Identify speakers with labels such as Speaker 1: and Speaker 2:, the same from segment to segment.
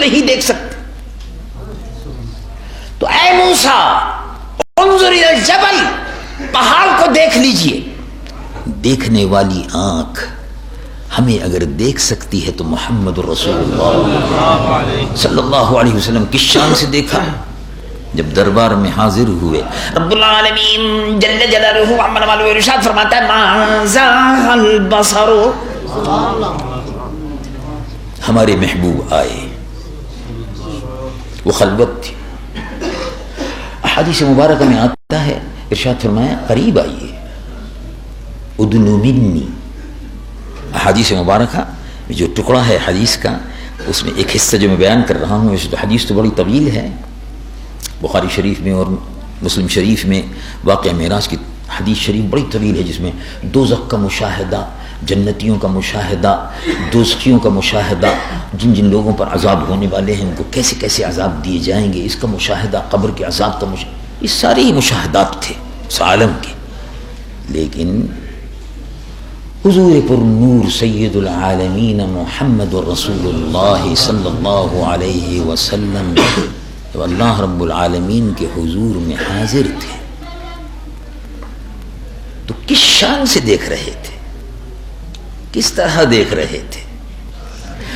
Speaker 1: نہیں دیکھ سکتے. تو اے موسیٰ انظر الی الجبل، پہاڑ کو دیکھ لیجئے. دیکھنے والی آنکھ ہمیں اگر دیکھ سکتی ہے تو محمد رسول اللہ صلی اللہ علیہ وسلم کس شان سے دیکھا. جب دربار میں حاضر ہوئے رب العالمین جل جلالہ عما نوالہ ارشاد فرماتا ہے ما زاغ البصر. ہمارے محبوب آئے، وہ خلوت تھی. احادیث مبارکہ میں آتا ہے ارشاد فرمایا قریب آئیے، ادنو منی. احادیث مبارکہ جو ٹکڑا ہے حدیث کا، اس میں ایک حصہ جو میں بیان کر رہا ہوں، ویسے تو حدیث تو بڑی طویل ہے. بخاری شریف میں اور مسلم شریف میں واقعہ معراج کی حدیث شریف بڑی طویل ہے، جس میں دوزخ کا مشاہدہ، جنتیوں کا مشاہدہ، دوزخیوں کا مشاہدہ، جن جن لوگوں پر عذاب ہونے والے ہیں ان کو کیسے کیسے عذاب دیے جائیں گے، اس کا مشاہدہ، قبر کے عذاب کا مشاہدہ، یہ سارے ہی مشاہدات تھے اس عالم کے. لیکن حضور پر نور سید العالمین محمد رسول اللہ صلی اللہ علیہ وسلم جب اللہ رب العالمین کے حضور میں حاضر تھے تو کس شان سے دیکھ رہے تھے، کس طرح دیکھ رہے تھے.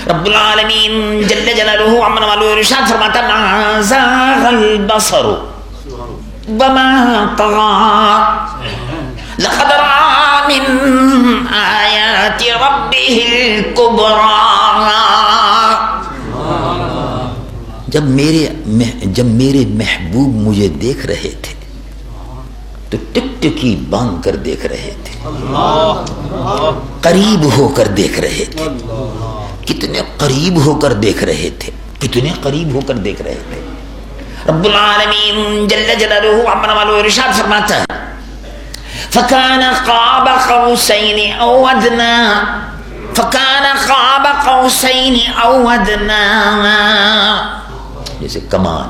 Speaker 1: رب العالمین جل جلالہ عما نوالہ ارشاد فرماتا ما زاغ البصر وما طغى لقد رأى من آیات ربہ الکبریٰ. جب میرے محبوب مجھے دیکھ رہے تھے تو ٹک ٹکی باندھ کر دیکھ رہے تھے، قریب ہو کر دیکھ رہے تھے. کتنے قریب ہو کر دیکھ رہے تھے، کتنے قریب ہو کر دیکھ رہے تھے. رب العالمین جل جلالہ عما نوالہ ارشاد فرماتا ہے فَكَانَ قَابَ قَوْسَيْنِ أَوْ أَدْنَىٰ فَكَانَ قَابَ قَوْسَيْنِ أَوْ أَدْنَىٰ. جیسے کمان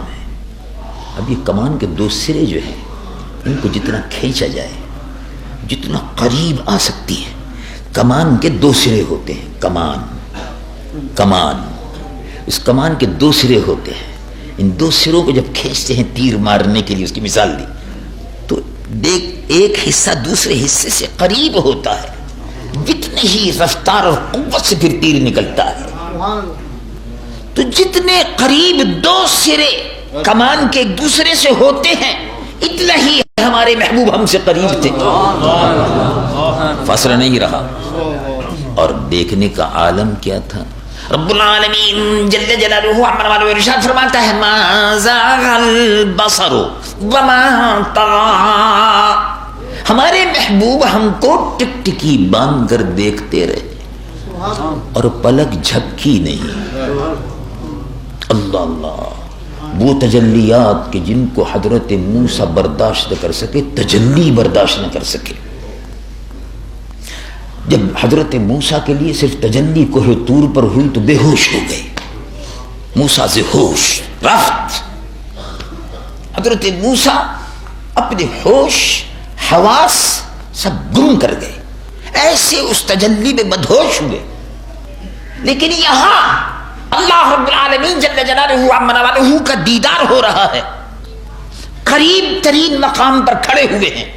Speaker 1: ہے. اب یہ کمان کے دو سرے جو ہیں ان کو جتنا کھینچا جائے، جتنا قریب آ سکتی ہے. کمان کے دو سرے ہوتے ہیں. کمان اس کمان کے دو سرے ہوتے ہیں. ان دو سروں کو جب کھینچتے ہیں تیر مارنے کے لیے، اس کی مثال دی تو دیکھ ایک حصہ دوسرے حصے سے قریب ہوتا ہے، جتنی ہی رفتار اور قوت سے پھر تیر نکلتا ہے. تو جتنے قریب دو سرے کمان کے ایک دوسرے سے ہوتے ہیں اتنا ہی ہمارے محبوب ہم سے قریب تھے. فاصلہ نہیں رہا. اور دیکھنے کا عالم کیا تھا. رب العالمین جل جلالہ عما نوالہ ارشاد فرماتا ہے ما زاغ البصر وما طغى. ہمارے محبوب ہم کو ٹک ٹکی باندھ کر دیکھتے رہے اور پلک جھپکی نہیں. اللہ اللہ، وہ تجلیات کہ جن کو حضرت موسیٰ برداشت نہ کر سکے، تجلی برداشت نہ کر سکے. جب حضرت موسیٰ کے لیے صرف تجلی کوہ طور پر ہوئی تو بے ہوش ہو گئے. موسیٰ سے ہوش رفت. حضرت موسیٰ اپنے ہوش حواس سب گم کر گئے، ایسے اس تجلی میں بدہوش ہوئے. لیکن یہاں اللہ رب العالمین جل جلالہ عما نوالہ کا دیدار ہو رہا ہے. قریب ترین مقام پر کھڑے ہوئے ہیں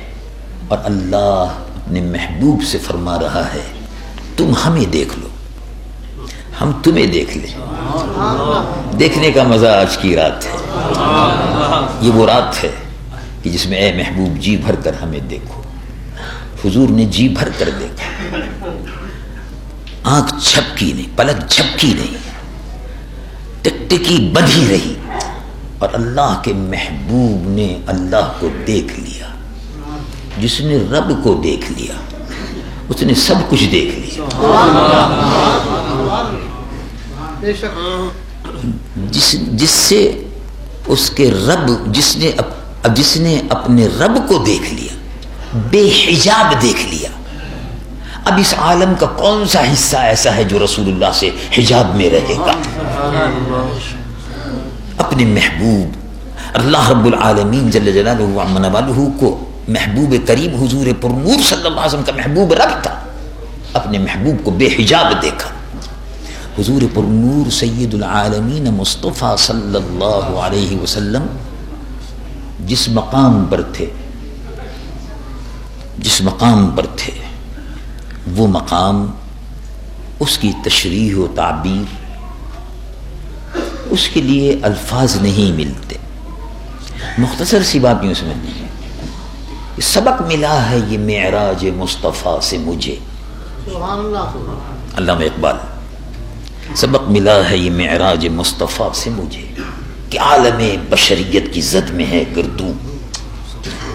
Speaker 1: اور اللہ اپنے محبوب سے فرما رہا ہے تم ہمیں دیکھ لو، ہم تمہیں دیکھ لیں. دیکھنے کا مزہ آج کی رات ہے. یہ وہ رات ہے کہ جس میں اے محبوب جی بھر کر ہمیں دیکھو. حضور نے جی بھر کر دیکھا. آنکھ جھپکی نہیں، پلک جھپکی نہیں، ٹکٹکی بدھی رہی. اور اللہ کے محبوب نے اللہ کو دیکھ لیا. جس نے رب کو دیکھ لیا اس نے سب کچھ دیکھ لیا. جس سے اس کے رب جس نے اپنے رب کو دیکھ لیا، بے حجاب دیکھ لیا. اب اس عالم کا کون سا حصہ ایسا ہے جو رسول اللہ سے حجاب میں رہے گا؟ اپنے محبوب اللہ رب العالمین جل جلالہ عما نوالہ کو محبوب کریم حضور پر نور صلی اللہ علیہ وسلم کا محبوب رب تھا، اپنے محبوب کو بے حجاب دیکھا. حضور پر نور سید العالمین مصطفیٰ صلی اللہ علیہ وسلم جس مقام پر تھے وہ مقام، اس کی تشریح و تعبیر، اس کے لیے الفاظ نہیں ملتے. مختصر سی بات یوں سمجھ لیجیے، سبق ملا ہے یہ معراج مصطفیٰ سے مجھے. علامہ اقبال، سبق ملا ہے یہ معراج مصطفیٰ سے مجھے کہ عالم بشریت کی زد میں ہے گردوں،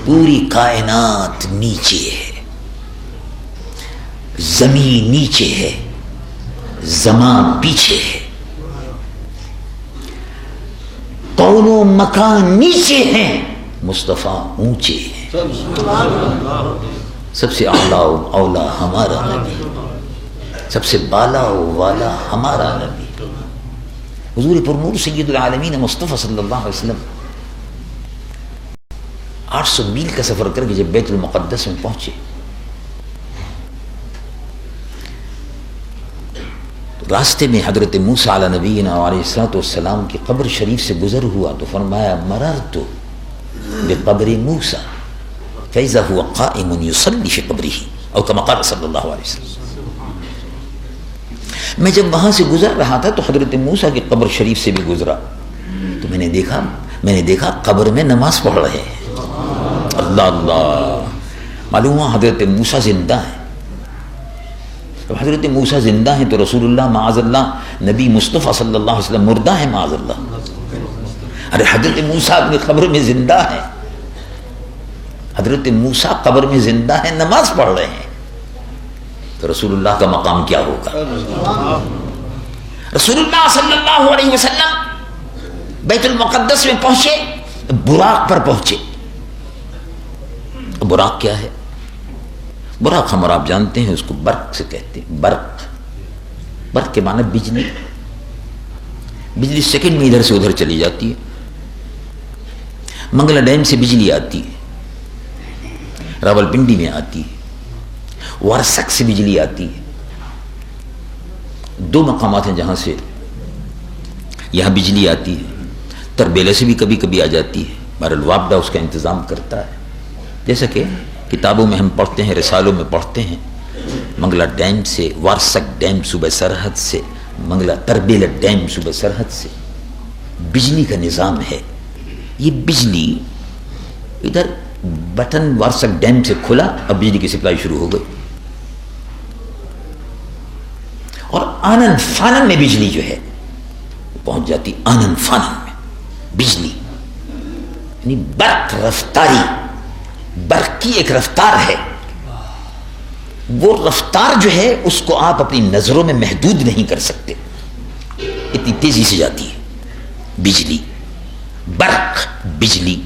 Speaker 1: پوری کائنات نیچے ہے، زمین نیچے ہے، زمان پیچھے ہے، کون و مکان نیچے ہیں، مصطفیٰ اونچے ہیں. سب سے اعلیٰ و اولا ہمارا نبی، سب سے بالا و والا ہمارا نبی حضور پر نور سید العالمین مصطفیٰ صلی اللہ علیہ وسلم 800 میل کا سفر کر کے جب بیت المقدس میں پہنچے تو راستے میں حضرت موسیٰ علیہ نبینا علیہ السلام کی قبر شریف سے گزر ہوا تو فرمایا مررت بقبر موسیٰ فإذا هو قائم يصلي في قبره او كما قال صلی اللہ علیہ وسلم. میں جب وہاں سے گزر رہا تھا تو حضرت موسیٰ کی قبر شریف سے بھی گزرا تو میں نے دیکھا قبر میں نماز پڑھ رہے ہیں. اللہ اللہ، معلوم ہوا حضرت موسیٰ زندہ ہیں. جب حضرت موسیٰ زندہ ہیں تو رسول اللہ معاذ اللہ نبی مصطفیٰ صلی اللہ علیہ وسلم مردہ ہیں معاذ اللہ. ارے حضرت موسیٰ اپنی قبر میں زندہ ہیں، حضرت موسیٰ قبر میں زندہ ہیں، نماز پڑھ رہے ہیں، تو رسول اللہ کا مقام کیا ہوگا؟ رسول اللہ صلی اللہ علیہ وسلم بیت المقدس میں پہنچے، براق پر پہنچے. براق کیا ہے؟ براق ہم اور آپ جانتے ہیں، اس کو برق سے کہتے ہیں. برق کے معنی بجلی. بجلی سیکنڈ میں ادھر سے ادھر چلی جاتی ہے. منگلا ڈیم سے بجلی آتی ہے، راولپنڈی میں آتی ہے، وارسک سے بجلی آتی ہے. 2 مقامات ہیں جہاں سے یہاں بجلی آتی ہے. تربیلے سے بھی کبھی کبھی آ جاتی ہے، بہرحال وابڈا اس کا انتظام کرتا ہے. جیسا کہ کتابوں میں ہم پڑھتے ہیں، رسالوں میں پڑھتے ہیں، منگلا ڈیم سے، وارسک ڈیم صوبہ سرحد سے، منگلا تربیلا ڈیم صوبہ سرحد سے بجلی کا نظام ہے. یہ بجلی ادھر بٹن وارسک ڈیم سے کھلا، اب بجلی کی سپلائی شروع ہو گئی. اور آنند فانند میں بجلی جو ہے پہنچ جاتی. آنند فانند میں بجلی یعنی برق رفتاری، برق کی ایک رفتار ہے. وہ رفتار جو ہے اس کو آپ اپنی نظروں میں محدود نہیں کر سکتے، اتنی تیزی سے جاتی ہے بجلی. برق، بجلی.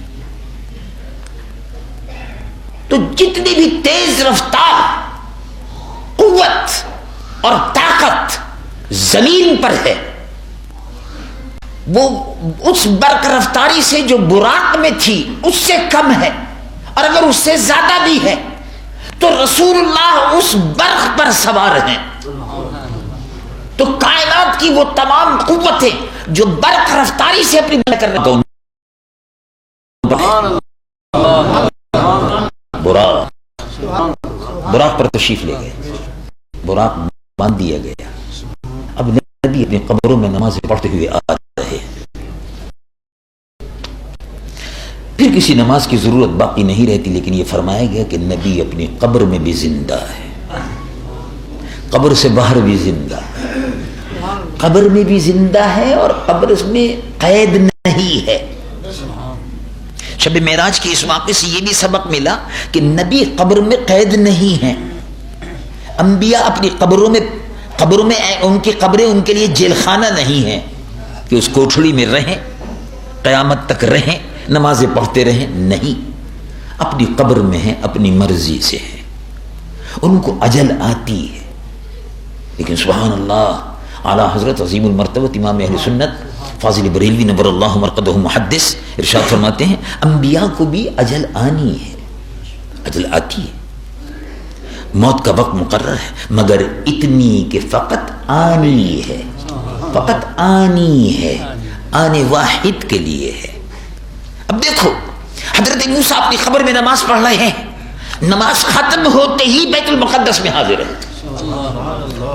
Speaker 1: تو جتنی بھی تیز رفتار قوت اور طاقت زمین پر ہے وہ اس برق رفتاری سے جو براق میں تھی اس سے کم ہے، اور اگر اس سے زیادہ بھی ہے تو رسول اللہ اس برق پر سوار ہیں. تو کائنات کی وہ تمام قوتیں جو برق رفتاری سے اپنی کر رہے ہیں، براق پر تشریف لے گئے، براق باندھ دیا گیا. اب نبی اپنی قبروں میں نماز پڑھتے ہوئے آ رہے. پھر کسی نماز کی ضرورت باقی نہیں رہتی، لیکن یہ فرمایا گیا کہ نبی اپنی قبر میں بھی زندہ ہے، قبر سے باہر بھی زندہ ہے. قبر میں بھی زندہ ہے اور قبر میں قید نہیں ہے. شب معراج کے اس واقعے سے یہ بھی سبق ملا کہ نبی قبر میں قید نہیں ہیں. انبیاء اپنی قبروں میں ان کی قبریں ان کے لیے جیل خانہ نہیں ہیں کہ اس کوٹھڑی میں رہیں، قیامت تک رہیں، نمازیں پڑھتے رہیں. نہیں، اپنی قبر میں ہیں، اپنی مرضی سے ہیں. ان کو اجل آتی ہے، لیکن سبحان اللہ اعلیٰ حضرت عظیم المرتبہ امام اہل سنت فاضل بریلوی نور اللہ مرقدہ محدث ارشاد فرماتے ہیں انبیاء کو بھی اجل آنی ہے، اجل آتی ہے، موت کا وقت مقرر ہے، مگر اتنی کہ فقط آنی ہے. فقط آنی ہے، آنے واحد کے لیے ہے۔ اب دیکھو حضرت موسیٰ اپنی قبر میں نماز پڑھ رہے ہیں، نماز ختم ہوتے ہی بیت المقدس میں حاضر ہے۔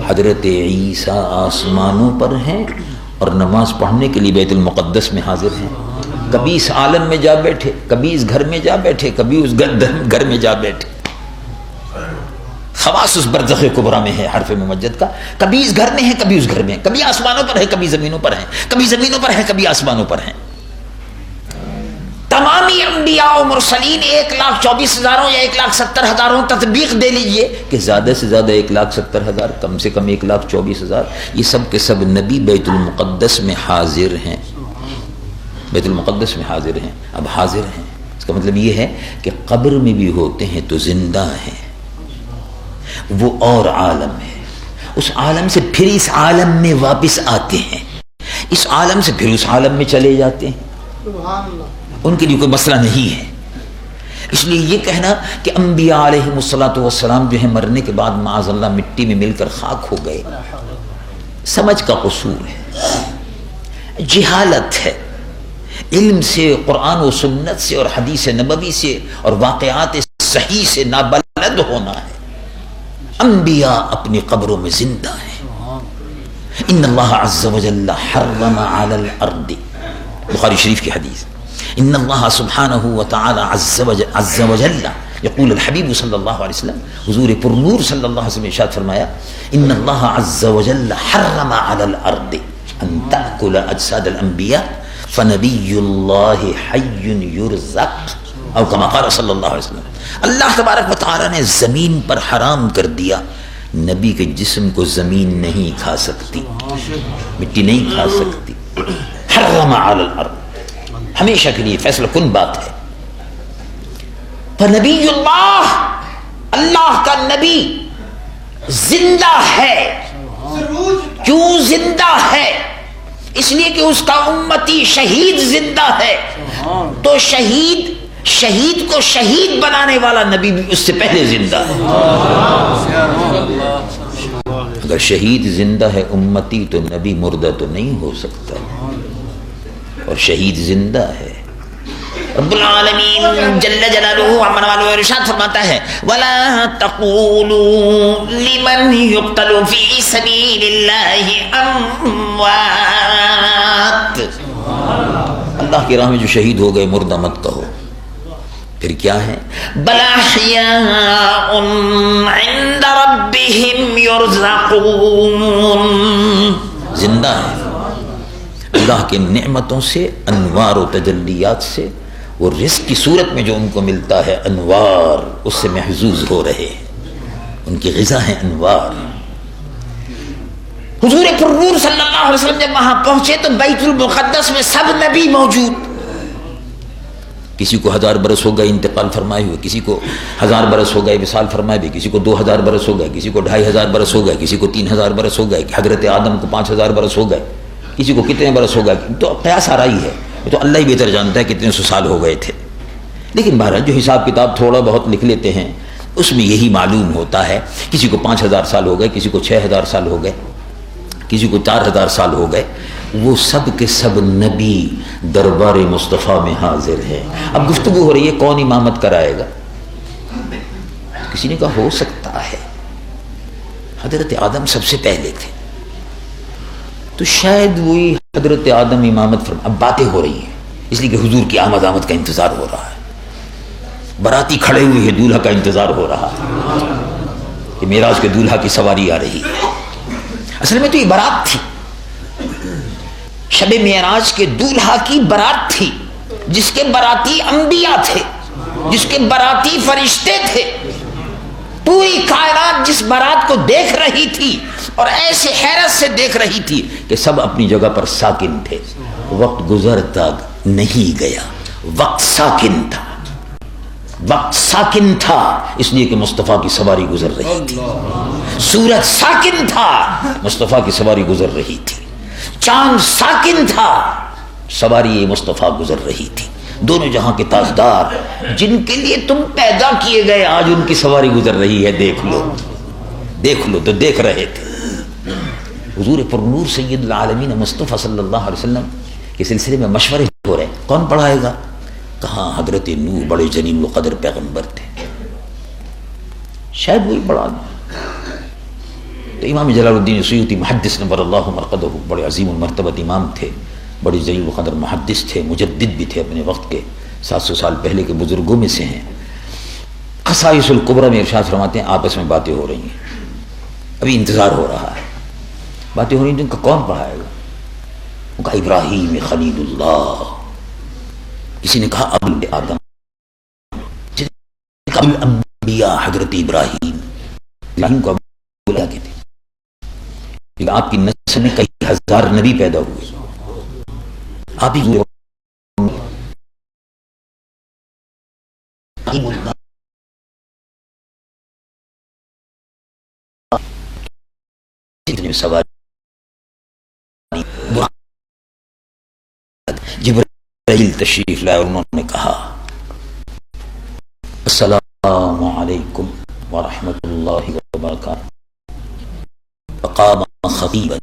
Speaker 1: حضرت عیسیٰ آسمانوں پر ہیں اور نماز پڑھنے کے لیے بیت المقدس میں حاضر ہیں۔ کبھی اس عالم میں جا بیٹھے، کبھی اس گھر میں جا بیٹھے، کبھی اس گھر میں جا بیٹھے۔ خواص اس برزخ کبریٰ میں ہے حرف ممجد کا، کبھی اس گھر میں ہے، کبھی اس گھر میں، کبھی آسمانوں پر ہے، کبھی زمینوں پر ہے، کبھی زمینوں پر ہے، کبھی آسمانوں پر ہے۔ تمامی انبیاء و مرسلین 1,24,000 یا 1,70,000 تطبیق دے لیجئے کہ زیادہ سے زیادہ 1,70,000، کم سے کم 1,24,000، یہ سب کے سب نبی بیت المقدس میں حاضر ہیں، بیت المقدس میں حاضر ہیں۔ اب حاضر ہیں اس کا مطلب یہ ہے کہ قبر میں بھی ہوتے ہیں تو زندہ ہیں، وہ اور عالم ہے، اس عالم سے پھر اس عالم میں واپس آتے ہیں، اس عالم سے پھر اس عالم میں چلے جاتے ہیں، ان کے لیے کوئی مسئلہ نہیں ہے۔ اس لیے یہ کہنا کہ انبیاء علیہ السلام جو ہے مرنے کے بعد معاذ اللہ مٹی میں مل کر خاک ہو گئے، سمجھ کا قصور ہے، جہالت ہے، علم سے، قرآن و سنت سے اور حدیث نبوی سے اور واقعات صحیح سے نابلد ہونا ہے۔ انبیاء اپنی قبروں میں زندہ ہیں۔ ان اللہ عز وجل حرم علی الارض، بخاری شریف کی حدیث، ان اللہ سبحانہ وتعالی عز وجل یقول الحبیب صلی اللہ علیہ وسلم، حضور پر نور صلی اللہ علیہ وسلم ارشاد فرمایا، ان اللہ عز وجل حرم علی الارض ان تأکل اجساد الانبیاء فنبی اللہ حی یرزق، او کما قال صلی اللہ علیہ وسلم، اللہ تبارک و تعالی نے زمین پر حرام کر دیا نبی کے جسم کو زمین نہیں کھا سکتی، مٹی نہیں کھا سکتی۔ حرم علی الارض، ہمیشہ کے لیے فیصلہ کن بات ہے۔ فنبی اللہ، اللہ کا نبی زندہ ہے۔ کیوں زندہ ہے؟ اس لیے کہ اس کا امتی شہید زندہ ہے، تو شہید کو شہید بنانے والا نبی بھی اس سے پہلے زندہ ہے۔ اگر شہید زندہ ہے امتی تو نبی مردہ تو نہیں ہو سکتا، اور شہید زندہ ہے۔ رب العالمین جل جلالہ عمن والو ارشاد فرماتا ہے، وَلَا تَقُولُوا لِمَنْ يُقْتَلُ فِي سَبِيلِ اللَّهِ أَمْوَاتٌ، اللہ کی راہ میں جو شہید ہو گئے مردہ مت کہو، پھر کیا ہے؟ بَلْ أَحْيَاءٌ عِنْدَ رَبِّهِمْ يُرْزَقُونَ، زندہ ہے، اللہ کے نعمتوں سے، انوار و تجلیات سے، وہ رزق کی صورت میں جو ان کو ملتا ہے انوار، اس سے محظوظ ہو رہے ہیں، ان کی غذا ہے انوار۔ حضور پر نور صلی اللہ علیہ وسلم جب وہاں پہنچے تو بیت المقدس میں سب نبی موجود، کسی کو 1000 برس ہو گئے انتقال فرمائے ہوئے، کسی کو 1000 برس ہو گئے وصال فرمائے ہوئے، کسی کو 2000 برس ہو گئے، کسی کو 2500 برس ہو گئے، کسی کو 3000 برس ہو گئے، حضرت آدم کو 5000 برس ہو گئے، کسی کو کتنے برس ہو گئے، تو قیاس آ رہی ہے، تو اللہ ہی بہتر جانتا ہے کتنے سو سال ہو گئے تھے۔ لیکن بہرحال جو حساب کتاب تھوڑا بہت لکھ لیتے ہیں اس میں یہی معلوم ہوتا ہے، کسی کو 5000 سال ہو گئے، کسی کو 6000 سال ہو گئے، کسی کو 4000 سال ہو گئے، وہ سب کے سب نبی دربار مصطفیٰ میں حاضر ہیں۔ اب گفتگو ہو رہی ہے کون امامت کرائے گا؟ کسی نے کہا ہو سکتا ہے حضرت آدم سب سے پہلے تھے تو شاید وہی حضرت آدم امامت فرما۔ اب باتیں ہو رہی ہیں اس لیے کہ حضور کی آمد کا انتظار ہو رہا ہے، باراتی کھڑے ہوئے ہیں، دولہا کا انتظار ہو رہا ہے کہ معراج کے دولہا کی سواری آ رہی ہے۔ اصل میں تو یہ بارات تھی، شب معراج کے دولہا کی بارات تھی، جس کے باراتی انبیاء تھے، جس کے باراتی فرشتے تھے۔ پوری کائنات جس بارات کو دیکھ رہی تھی اور ایسے حیرت سے دیکھ رہی تھی کہ سب اپنی جگہ پر ساکن تھے۔ وقت گزرتا نہیں گیا، وقت ساکن تھا، وقت ساکن تھا، اس لیے کہ مصطفیٰ کی سواری گزر رہی تھی۔ سورج ساکن تھا، مصطفیٰ کی سواری گزر رہی تھی۔ چاند ساکن تھا، سواری مصطفیٰ گزر رہی تھی۔ دونوں جہاں کے تاجدار جن کے لیے تم پیدا کیے گئے، آج ان کی سواری گزر رہی ہے، دیکھ لو، دیکھ لو، تو دیکھ رہے تھے۔ حضور پر نور سید العالمین مصطفیٰ صلی اللہ علیہ وسلم کے سلسلے میں مشورے ہو رہے، کون پڑھائے گا؟ کہاں حضرت نوح بڑے جلیل القدر پیغمبر تھے، شاید وہی پڑھا دیں۔ تو امام جلال الدین سیوطی محدث نور اللہ مرقدہ بڑے عظیم المرتبت امام تھے، بڑے جلیل القدر محدث تھے، مجدد بھی تھے اپنے وقت کے، 700 سال پہلے کے بزرگوں میں سے ہیں۔ خصائص الکبریٰ میں ارشاد فرماتے ہیں آپس میں باتیں ہو رہی ہیں، ابھی انتظار ہو رہا ہے، باتیں ہو رہی ہیں، جن کا کون پڑھائے گا؟ ان کا ابراہیم خلیل اللہ، کسی نے کہا ابو آدم، کسی نے کہا ابو الانبیاء حضرت ابراہیم کو ابو اللہ کہتے ہیں، لیکن آپ کی نسل میں کئی ہزار نبی پیدا ہوئے، آپ ہی سوال جبرائیل تشریف لائے اور انہوں نے کہا السلام علیکم ورحمۃ اللہ وبرکاتہ، فقام خطیبا،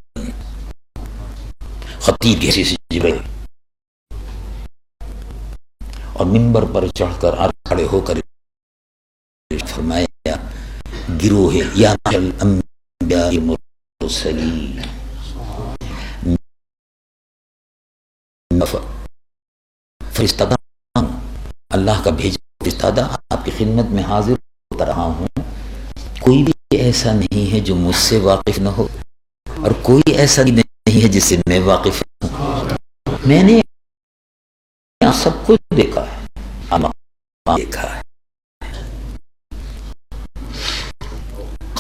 Speaker 1: خطیب کی حیثیت سے جبرائیل، اور منبر پر چڑھ کر کھڑے ہو کر فرمایا گروہ یا الانبیاء المرسلین، فرشتہ اللہ کا بھیجا فرشتہ آپ کی خدمت میں حاضر ہوتا رہا ہوں، کوئی بھی ایسا نہیں ہے جو مجھ سے واقف نہ ہو، اور کوئی ایسا نہیں ہے جس سے میں واقف ہوں، میں نے سب کچھ دیکھا ہے، دیکھا ہے،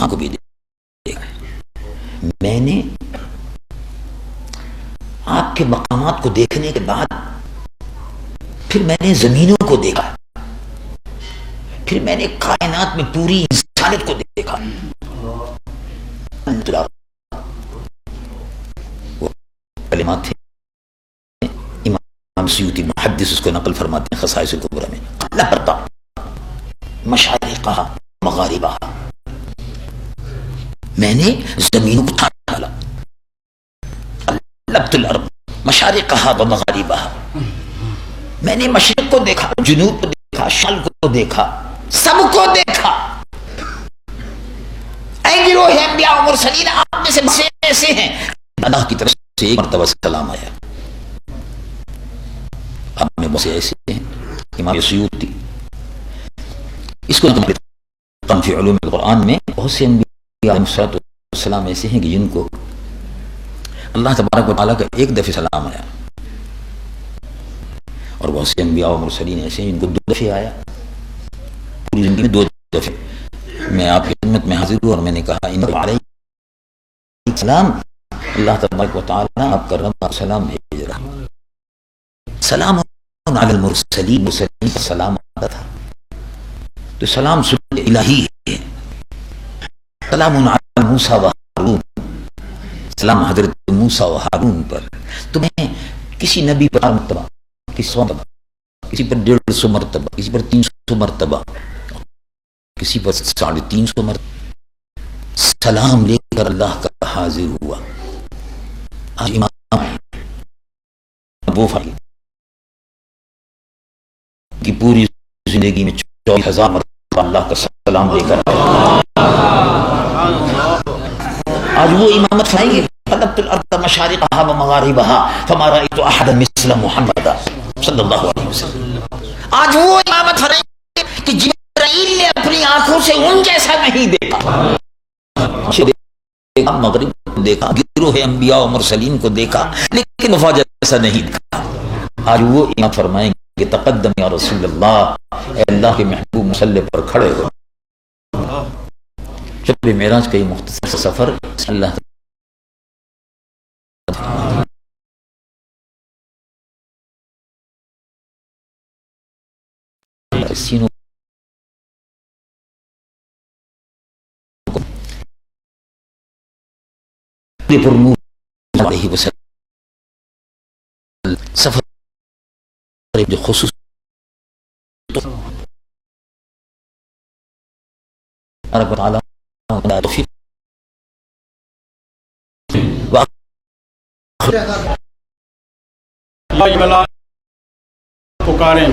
Speaker 1: کو بھی دیکھا ہے، میں نے آپ کے مقامات کو دیکھنے کے بعد پھر میں نے زمینوں کو دیکھا، پھر میں نے کائنات میں پوری انسانیت کو دیکھا، وہ کلمات تھے امام سیوطی محدث اس کو نقل فرماتے ہیں خصائص الکبریٰ میں، لبرتا مشارقہ مغاربہ، میں نے زمینوں کو ڈالا، لبت الارض مشارقہ ومغاربہ، میں نے مشرق کو دیکھا، جنوب کو دیکھا، شمال کو دیکھا، سب کو دیکھا۔ اے گروہ انبیاء و مرسلین، آپ میں سے ایسے ہیں اللہ کی طرف سے ایک مرتبہ سلام آیا، آپ میں بہت سے ایسے ہیں۔ امام سیوطی اس کو فی علوم القرآن میں بہت سے انبیاء علیہ السلام ایسے ہیں کہ جن کو اللہ تبارک و تعالیٰ کا ایک دفعہ سلام آیا، اور بہت سے انبیاء و مرسلین ایسے ہیں جن کو 2 دفعے آیا، پوری زندگی میں 2 دفعے میں آپ کی خدمت میں حاضر ہوں اور میں نے کہا ان علیہ السلام، اللہ تبارک و تعالیٰ آپ کا رب سلام بھیج رہا، سلام علی المرسلین، مرسلین کا سلام آتا تھا، تو سلام سنت الہی ہے، سلام علی موسیٰ و ہارون، سلام حضرت موسیٰ و ہارون پر، تو میں کسی نبی پر مرتبہ، کسی 100 مرتبہ، کسی پر 150 مرتبہ، کسی پر 300 مرتبہ، کسی پر 350 مرتبہ سلام لے کر اللہ کا حاضر ہوا۔ آج امام ابو فاضل کی پوری زندگی میں 24,000 مرتبہ اللہ کا سلام لے کر آج وہ امامت فرمائیں گے قلبت الارض مشارقها ومغاربها فما رأيت احدا مثل محمد صلی اللہ علیہ وسلم۔ آج وہ امامت فرمائیں گے کہ جبرائیل نے اپنی آنکھوں سے ان جیسا نہیں دیکھا، مغرب کو دیکھا، گروہ انبیاء و مرسلین کو دیکھا، لیکن وفا جیسا نہیں دیکھا۔ آج وہ امامت فرمائیں گے کہ تقدم یا رسول اللہ، اے اللہ کے محبوب مصلی پر کھڑے ہو۔ شب معراج کا یہ مختصر سفر اللہ سینوں پر نور علیہ وسلم سفر جو خصوص رب العالمین
Speaker 2: پکاریں